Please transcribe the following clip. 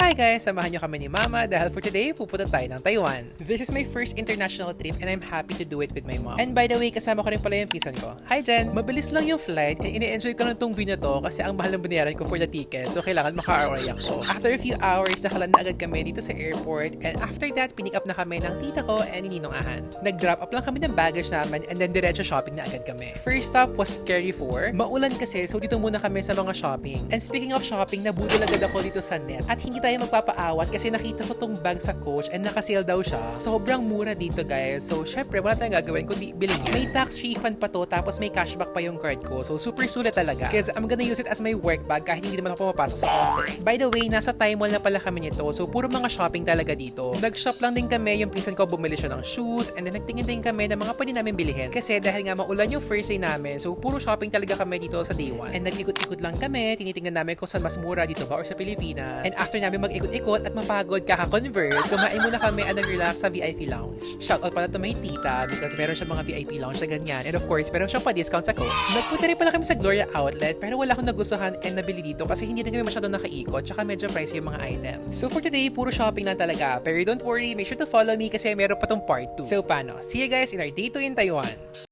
Hi guys! Samahan niyo kami ni Mama dahil for today, pupunta tayo ng Taiwan. This is my first international trip and I'm happy to do it with my mom. And by the way, kasama ko rin pala yung pinsan ko. Hi Jen! Mabilis lang yung flight and ini-enjoy ko lang tong view na to kasi ang mahal ng binayaran ko for the ticket so kailangan maka-ROI ako. After a few hours, nakaland na agad kami dito sa airport and after that, pinick up na kami ng tita ko and ni Ninong Ahan. Nag-drop up lang kami ng baggage namin and then diretso shopping na agad kami. First stop was Scary 4. Maulan kasi so dito muna kami sa mga shopping. And speaking of shopping, nabudol agad ako dito sa net at hindi tayo magpapaawat kasi nakita ko tong bag sa Coach and naka-sale daw siya. Sobrang mura dito guys. So syempre wala tayong gagawin kundi bilhin niya. May tax refund pa to tapos may cashback pa yung card ko. So super sulit talaga. Because I'm gonna use it as my work bag kahit hindi naman ako pumapasok sa office. By the way, nasa Time Mall na pala kami nito. So puro mga shopping talaga dito. Nag-shop lang din kami. Yung pinsan ko bumili siya ng shoes and then nagtingin din kami ng mga pwede namin bilihin. Kasi dahil nga maulan yung first day namin. So puro shopping talaga kami dito sa day 1. And nag-ikot-ikot lang kami. Tinitingnan namin kung saan mas mura dito ba or sa Pilipinas. And after namin mag-ikot-ikot at mapagod kaka-convert, kumain muna kami at nag-relax sa VIP lounge. Shoutout pala to my tita because meron siya mga VIP lounge na ganyan. And of course, meron siyang pa-discount sa Coach. Nagpunta rin pala kami sa Gloria Outlet pero wala akong nagustuhan and nabili dito kasi hindi rin kami masyado nakaikot tsaka medyo pricey yung mga items. So for today, puro shopping lang talaga. Pero don't worry, make sure to follow me kasi meron pa tong part 2. So paano? See you guys in our day 2 in Taiwan!